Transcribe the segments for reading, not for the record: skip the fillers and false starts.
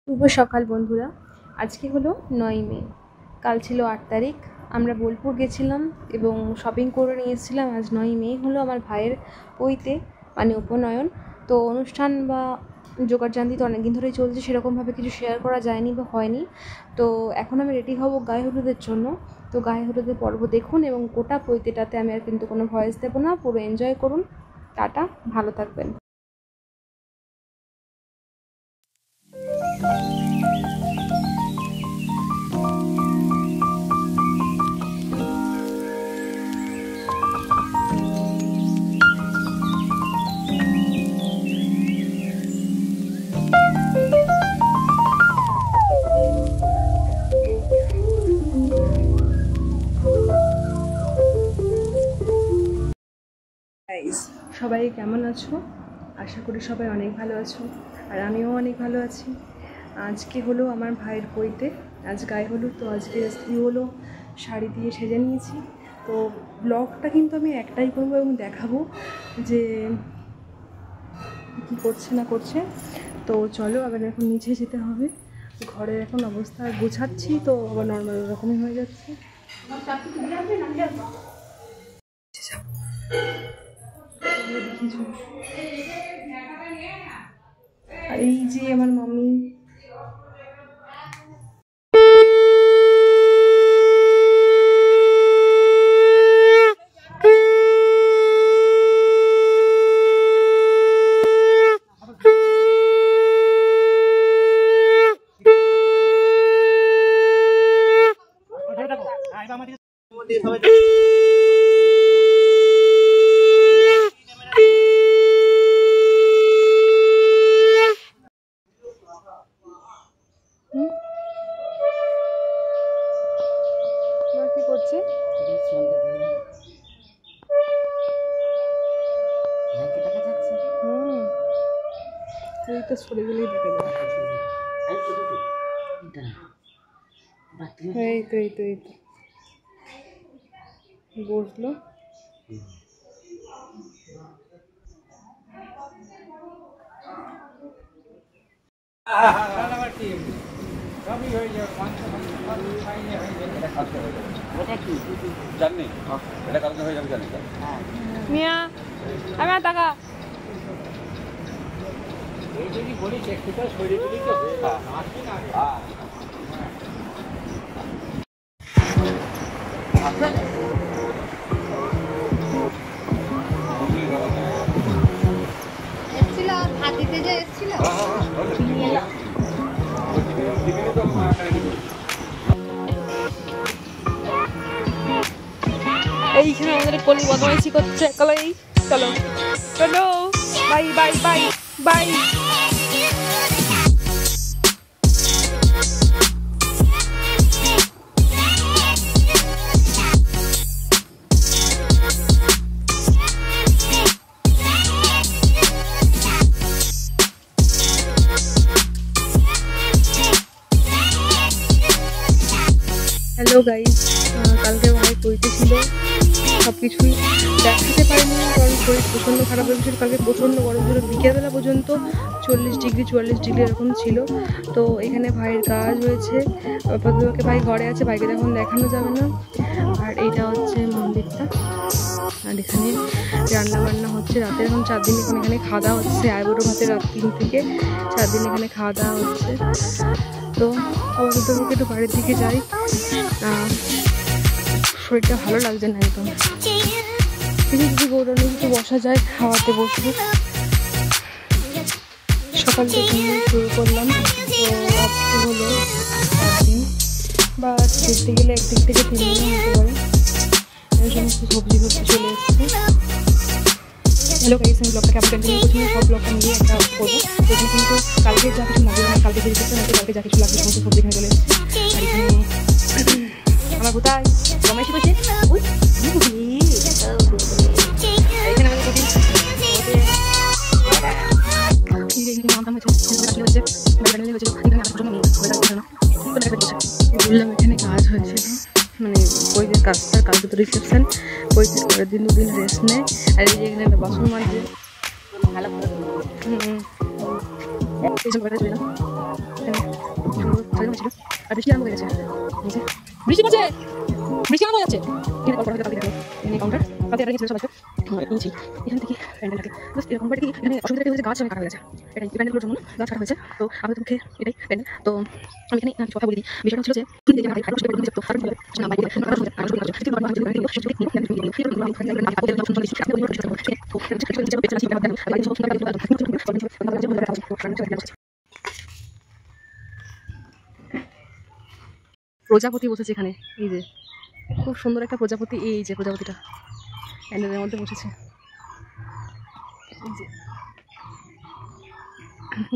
শুভ সকাল বন্ধুরা। আজকে হলো 9 মে, কাল ছিল 8 তারিখ। আমরা বোলপুর গেছিলাম এবং শপিং করে নিয়ে এসেছিলাম। আজ 9 মে হলো আমার ভাইয়ের পৈতে মানে উপনয়ন। তো অনুষ্ঠান বা জোগাড়জান্তি তো অনেকদিন ধরেই চলছে, সেরকমভাবে কিছু শেয়ার করা যায়নি বা হয়নি। তো এখন আমি রেডি হব গায়ে হলুদের জন্য। তো গায়ে হলুদের পর্ব দেখুন এবং গোটা পৈতেটাতে আমি আর কিন্তু কোনো ভয়েস দেবো না, পুরো এনজয় করুন। টাটা, ভালো থাকবেন। সবাই কেমন আছো? আশা করি সবাই অনেক ভালো আছো, আর আমিও অনেক ভালো আছি। আজকে হলো আমার ভাইয়ের পৈতে, আজ গায়ে হলুদ। তো আজকে স্ত্রী হলো শাড়ি দিয়ে সেজে নিয়েছি। তো ব্লগটা কিন্তু আমি একটাই করবো এবং দেখাবো যে কী করছে না করছে। তো চলো, আবার এখন নিচে যেতে হবে। ঘরের এখন অবস্থা গোছাচ্ছি, তো আবার নর্মাল রকমই হয়ে যাচ্ছে। আর এই যে আমার মাম্মি। কি করছে? তো সরে গেলেই দেখা যাবে। এই তো বসলো। টাকা এইখানে আমাদের কলি বদমাইশি করছে। চলো চলো চলো, bye bye bye bye. Hello guys, কালকে ভাই পৈতে ছিল, সব কিছুই দেখাতে পারিনি কারণ শরীর প্রচণ্ড খারাপ হয়েছিল। কালকে প্রচণ্ড গরম ছিল, বিকেলবেলা পর্যন্ত 40 ডিগ্রি 44 ডিগ্রি এরকম ছিল। তো এখানে ভাইয়ের কাজ হয়েছে, আপাতত ভাই ঘরে আছে, ভাইকে এখন দেখানো যাবে না। আর এইটা হচ্ছে মন্দিরটা, আর এখানে রান্না বান্না হচ্ছে রাতে। এখন 4 দিন এখন এখানে খাওয়া দাওয়া হচ্ছে, আইবুড়ো ভাতের রাত 3 থেকে 4 দিন এখানে খাওয়া দাওয়া হচ্ছে। তো আপাতত একটু বাড়ির দিকে যাই, শরীরটা ভালো লাগছে না একদম। যদি গৌরানি কিছু বসা যায়, খাওয়াতে বসবো। সকাল থেকে শুরু করলাম। তো আজকে হলো 4 দিন, বা দেখতে গেলে একদিক থেকে 3 দিন হতে পারে। এই সমস্ত সবজি চলে এসছে। হ্যালো গাইস, আমি ব্লগটাকে আপনি কন্টিনিউ করছি, সব ব্লগ আমি দিয়ে একটা করবো। যেখানে কিন্তু কালকে যা কিছু লাগবে না, কালকে যেতে না, কালকে যা কিছু লাগবে সমস্ত সবজি এখানে চলে এসছে। আর এখানে আমার কোথায় রমেশ বসে এখানে আমাদের বললাম এখানে কাজ হয়েছিল, মানে পৈতের কাজটা। কালকে তো রিসেপশন, পৈতের পরের দিন 2 দিন রেস্ট নেয়। আর এই যে এখানে একটা বাসন মাঝে ভালো করে সাজানো হয়েছিল। আর বৃষ্টি আরম্ভ হয়ে গেছে, বৃষ্টি পড়ছে, বৃষ্টি আরম্ভ হয়ে যাচ্ছে। এখানে কল করা হয়েছে কালকে, এখানে কাউন্টার কালকে এটা নিয়েছিল সবাইকে নিয়েছি। এখান থেকে প্যান্ডেলটাকে জাস্ট এরকম বাড়ি কি এখানে অসুবিধা হয়েছে, গাছ অনেক কাটা হয়ে গেছে। এটাই প্যান্ডেলগুলোর জন্য গাছ কাটা হয়েছে। তো আমাদের মুখে এটাই প্যান্ডেল। তো আমি এখানে কিছু কথা বলে দিই। বিষয়টা হচ্ছিল যে প্রজাপতি বসেছে এখানে, এই যে খুব সুন্দর একটা প্রজাপতি, এই যে প্রজাপতিটা প্যান্ডেলের মধ্যে বসেছে।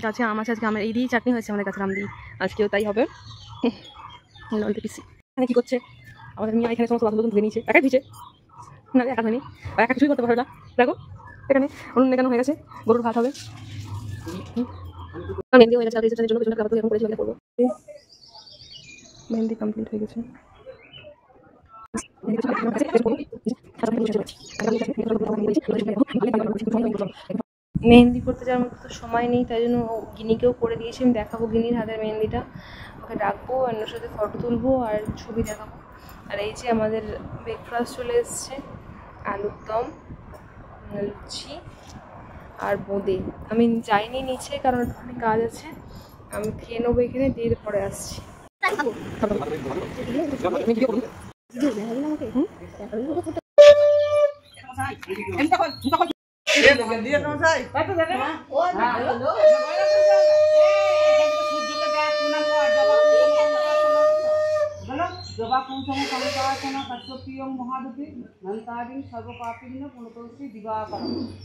গাছে আম আছে, আজকে আমের এই দিয়েই চাটনি হয়েছে আমাদের গাছের আম দিয়ে, আজকেও তাই হবে। ললিতে পিসি এখানে কী করছে? আমাদের মিয়া এখানে সমস্ত বাসন ধুয়ে নিয়েছে, একাই ধুয়েছে না, একা ধুয়নি, একা কিছুই করতে পারবে না। দেখো এখানে উনুন নেকানো হয়ে গেছে, গরুর ভাত হবে, মেহেন্দি হয়ে গেছে, জন্য পেছনে কাপড় এখন করেছি, করবো। মেহেন্দি কমপ্লিট হয়ে গেছে। মেহেন্দি করতে যাওয়ার মতো তো সময় নেই, তাই জন্য গিনিকেও করে দিয়েছি। আমি দেখাবো গিনির হাতের মেহেন্দিটা, ওকে ডাকবো, অন্যর সাথে ফটো তুলবো আর ছবি দেখাবো। আর এই যে আমাদের ব্রেকফাস্ট চলে এসছে, আলুর দম, লুচি আর বোঁদে। আমি যাইনি নিচে, কারণ ওখানে কাজ আছে, আমি খেয়ে নেবো এখানে, দিয়ে পরে আসছি।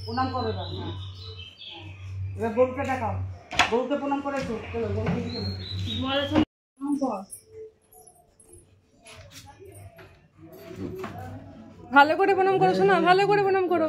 প্রণাম করো, এবার গরুকে দেখাও, গরুকে প্রণাম করেছো, ভালো করে প্রণাম করো শোনা, ভালো করে প্রণাম করো।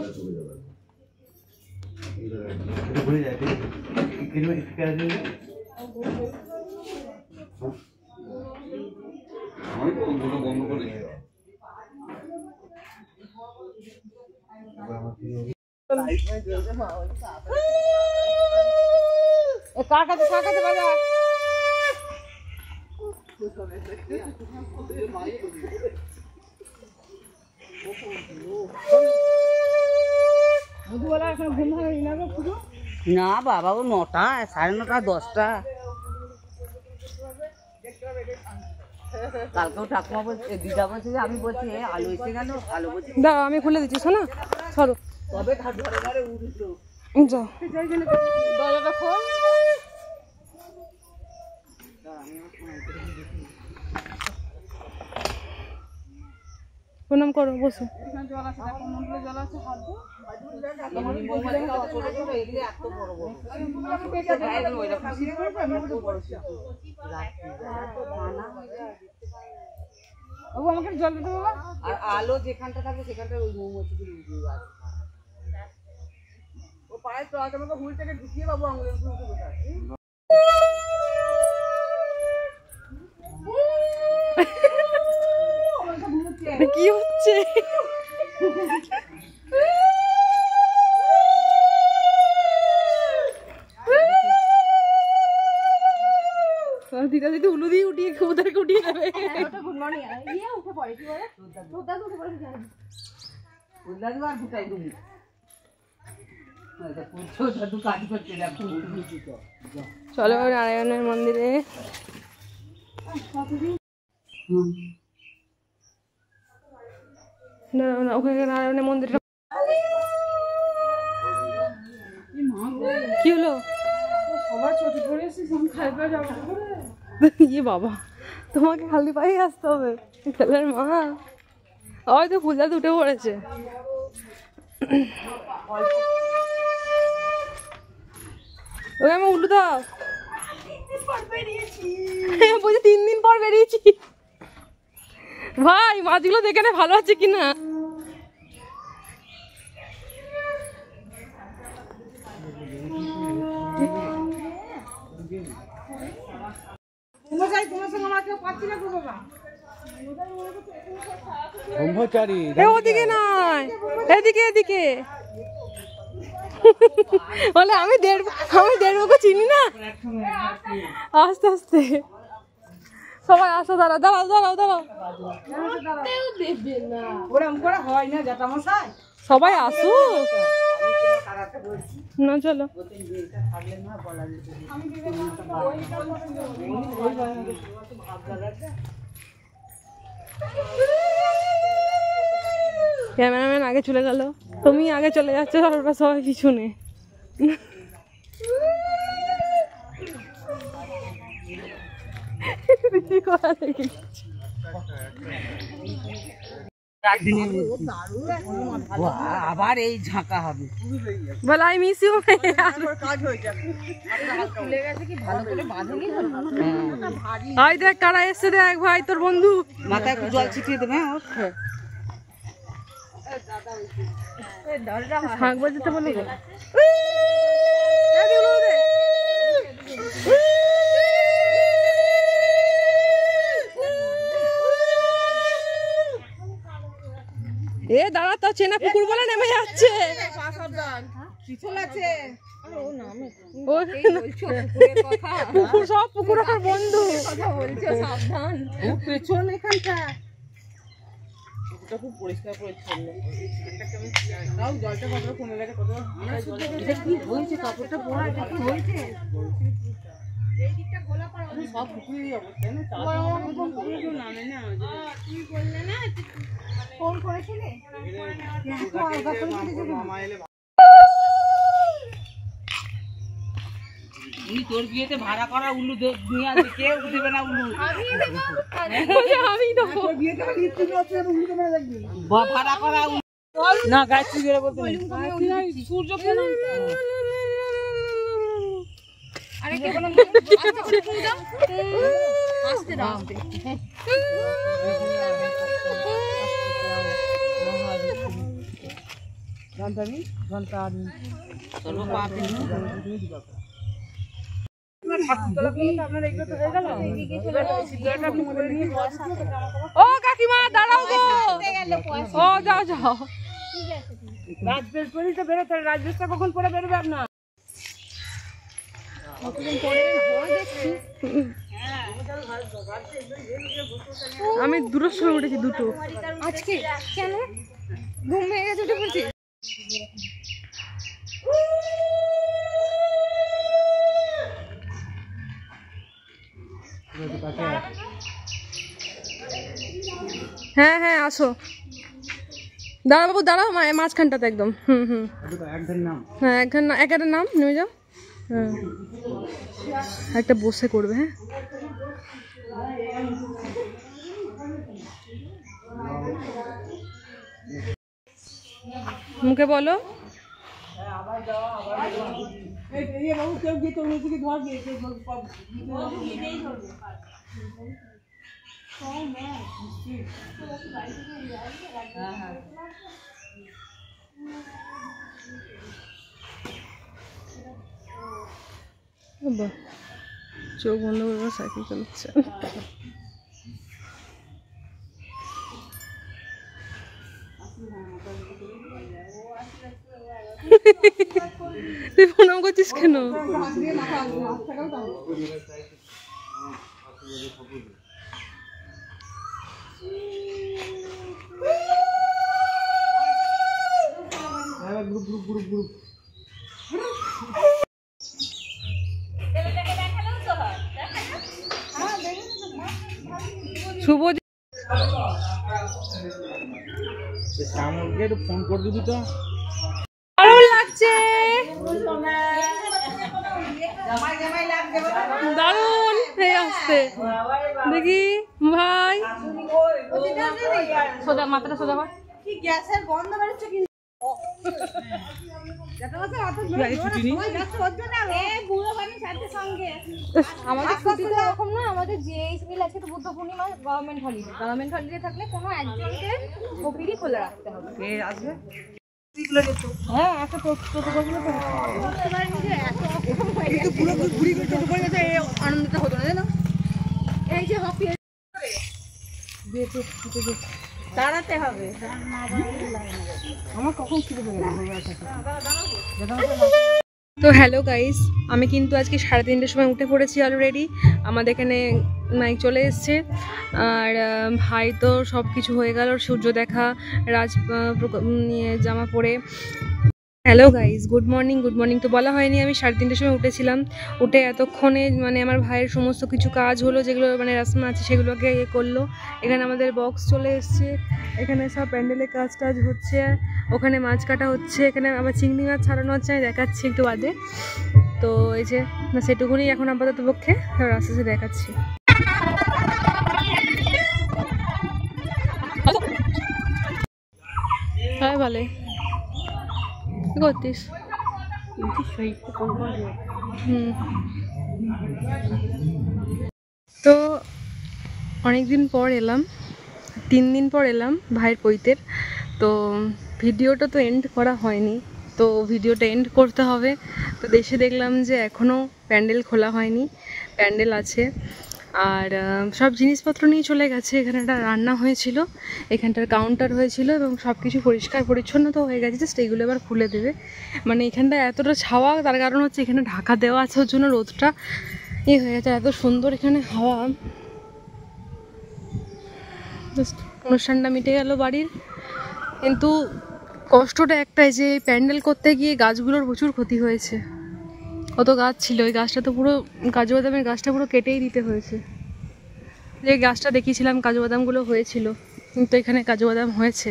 কাকাতে কাকাতে বাজা না বাবা, ও 9টা, 9:30, 10টা। কালকেও ঠাকুমা বলছে, দিদা বলছে যে আমি বলছি আলো এসে গেল, আলো বলছি দাও আমি খুলে দিচ্ছি শোনা, সরো তবে ঘরে ঘরে উঠলো। যাও দরজাটা খোল। প্রণাম করো, বসো। আর আলো যেখানটা থাকবে সেখানটা ওই মৌমাছি ও পায়ে তো আগে আমাকে হুল থেকে ঢুকিয়ে বাবু আঙুলের উপরে বসায়। কি হচ্ছে? দিদা দিদি উলু দিয়ে উঠিয়ে ওদেরকে উঠিয়ে দেবে। গুড মর্নিং উঠে পড়ে কি বলে উঠে পড়ে চলো নারায়ণের মন্দিরে। ওখানে নারায়ণের মন্দিরটা কি হলো? সবার ছুটি পড়েছে, খাইবার যাবো। ইয়ে বাবা, তোমাকে খালি পায়ে আসতে হবে, ছেলের মা হয়তো ফুলদাতে উঠে পড়েছে। ওই আমার উল্লু দাও, বলছি 3 দিন পর বেরিয়েছি। ভাই মাছগুলো দেখে নে ভালো আছে কিনা। ওদিকে নয়, এদিকে এদিকে। বলে আমি দেড় বকে চিনি না, আস্তে আস্তে। সবাই আসো, দাঁড়াও দাঁড়াও দাঁড়াও দাঁড়াও, ওরকম করে হয় না জ্যাঠামশাই। সবাই আসো না, চলো। ক্যামেরাম্যান আগে চলে গেল, তুমি আগে চলে যাচ্ছ, আর ওরা সবাই পিছনে। আবার এই ঝাঁকা হবে, বল আই মিস ইউ। আই দেখ কারা এসছে, দেখ ভাই তোর বন্ধু। মাথায় একটু জল ছিটিয়ে দেবে। শাক বাজাতে বলে এ দাঁড়া, তো চেনা কুকুর বলে নেমে যাচ্ছে। পুকুর সব পুকুর আমার বন্ধু। পেছন এখানটা খুব পরিষ্কার পরিচ্ছন্ন। জলটা কতটা কমে গেছে, কত কি হয়েছে, কাপড়টা পরা এটা কি হয়েছে, সব পুকুরেরই অবস্থা না। নামে না, তুমি বললে না ফোন করেছিলে, তোর বিয়েতে ভাড়া করা উলু নিয়ে আসবে, কেউ দেবে না উলু। ভাড়া করা না, গাছটি গেলে বলতে সূর্য ও কাকিমা দাঁড়াও গো, ও যাও যাও, রাজবেশ পরে তো বেরোতে, রাজবেশটা কখন পরে বেরোবে আপনার? আমি দুটোর সময় উঠেছি, দুটো। আজকে কেন ঘুম ভেঙে গেছে উঠে পড়ছি? হ্যাঁ হ্যাঁ আসো, দাঁড়া বাবু দাঁড়াও, মাঝখানটাতে একদম। হ্যাঁ একটা নাম নেমে যাও। হ্যাঁ একটা বসে করবে। হ্যাঁ মুখে বলো। চোখ বন্ধ করে সাইকেল চালাচ্ছে। তুই প্রণাম করছিস কেন? শুভ ফোন করে দিবি তো, দারুণ লাগছে, দারুণ হয়ে আসছে। দেখি ভাই সোজা মাথাটা সোজা কর। কি গ্যাসের গন্ধ বেরোচ্ছে কিন্তু। আমাদের ছুটি তো এরকম না, আমাদের যে মিল আছে তো বুদ্ধ পূর্ণিমা গভর্নমেন্ট হলিডে থাকলে কোনো একজনকে ওপিডি খোলা রাখতে হবে। কে আসবে? হ্যাঁ একটা টোটো করলে তো আনন্দটা হতো না, জানো? এই যে হপি দাঁড়াতে হবে। আমার কখন খিদে পেয়ে গেল? তো হ্যালো গাইস, আমি কিন্তু আজকে 3:30টার সময় উঠে পড়েছি অলরেডি। আমাদের এখানে মাইক চলে এসছে। আর ভাই তো সব কিছু হয়ে গেল, সূর্য দেখা, নিয়ে জামা পরে। Hello guys, good morning. Good morning তো বলা হয়নি, আমি 3:30টার সময় উঠেছিলাম। উঠে এতক্ষণে মানে আমার ভাইয়ের সমস্ত কিছু কাজ হলো, যেগুলো মানে রাসমা আছে সেগুলোকে করলো। এখানে আমাদের বক্স চলে এসছে, এখানে সব প্যান্ডেলের কাজ টাজ হচ্ছে, ওখানে মাছ কাটা হচ্ছে, এখানে আবার চিংড়ি মাছ ছাড়ানো হচ্ছে, আমি দেখাচ্ছি একটু বাদে। তো এই যে সেটুকুনি এখন আপাতত পক্ষে আস্তে আস্তে দেখাচ্ছি। হ্যাঁ ভালো, কি করতিস? তো অনেকদিন পর এলাম, 3 দিন পর এলাম ভাইয়ের পৈতের। তো ভিডিওটা তো এন্ড করা হয়নি, তো ভিডিওটা এন্ড করতে হবে। তো দেশে দেখলাম যে এখনও প্যান্ডেল খোলা হয়নি, প্যান্ডেল আছে। আর সব জিনিসপত্র নিয়ে চলে গেছে। এখানে একটা রান্না হয়েছিল, এখানটার কাউন্টার হয়েছিল এবং সব কিছু পরিষ্কার পরিচ্ছন্ন তো হয়ে গেছে, জাস্ট এইগুলো এবার খুলে দেবে। মানে এখানটা এতটা ছাওয়া, তার কারণ হচ্ছে এখানে ঢাকা দেওয়া আছে, ওর জন্য রোদটা হয়ে গেছে। এত সুন্দর এখানে হাওয়া, জাস্ট অনুষ্ঠানটা মিটে গেল বাড়ির। কিন্তু কষ্টটা একটাই যে প্যান্ডেল করতে গিয়ে গাছগুলোর প্রচুর ক্ষতি হয়েছে। কত গাছ ছিল, ওই গাছটা তো পুরো, কাজু বাদামের গাছটা পুরো কেটেই দিতে হয়েছে। যে গাছটা দেখিয়েছিলাম কাজু বাদামগুলো হয়েছিল, কিন্তু এখানে কাজু বাদাম হয়েছে,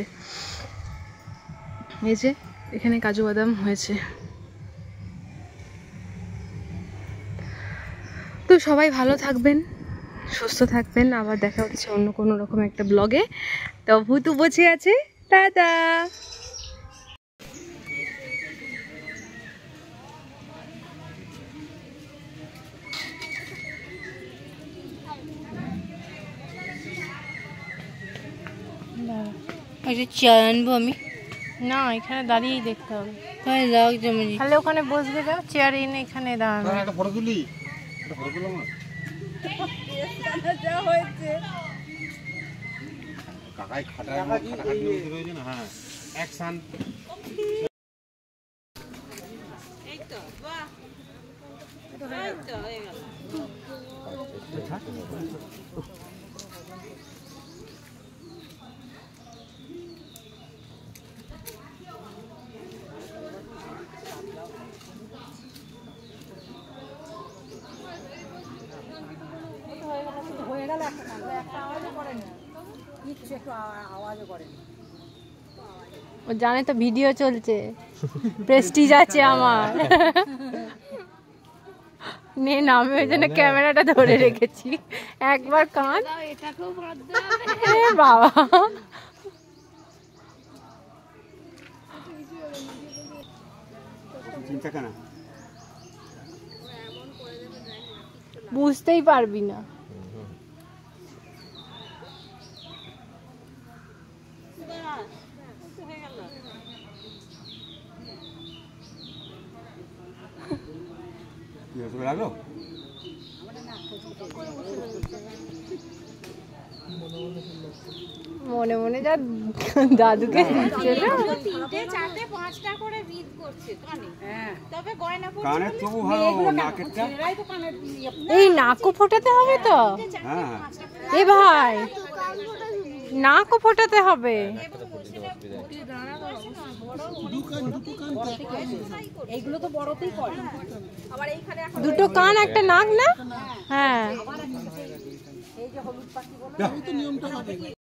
এই যে এখানে কাজু বাদাম হয়েছে। তো সবাই ভালো থাকবেন, সুস্থ থাকবেন, আবার দেখা হচ্ছে অন্য কোনো রকম একটা ব্লগে। তো ভূতু বসে আছে, টাটা। চেয়ার আনবো আমি, না এখানে দাঁড়িয়েই দেখতে হবে, তাই লাগ জমে তাহলে ওখানে বসবে, দাও চেয়ার এনে এখানে দাঁড়ানো। একটা ফটো তুলি, একটা ফটো তুলো না। কাকাই খাটায় খাটাখাটি রয়েছে না। হ্যাঁ, অ্যাকশন। ও জানে তো ভিডিও চলছে, প্রেস্টিজ আছে আমার। নে নামে ওই জন্য ক্যামেরাটা ধরে রেখেছি, একবার কান বাবা। বুঝতেই পারবি না। মনে মনে যা দাদুকে দিচ্ছে না, 3টে 4টে 5টা করে রিড করছে কানে। তবে গয়না পড়ছে কানে তবু ভালো, নাকেরটা এই নাকও ফোটাতে হবে তো। হ্যাঁ, এ ভাই নাকও ফোটাতে হবে, এইগুলো তো বড়তেই করে। আবার এইখানে দুটো কান একটা নাক না। হ্যাঁ এই যে হলুদ পাখি বলে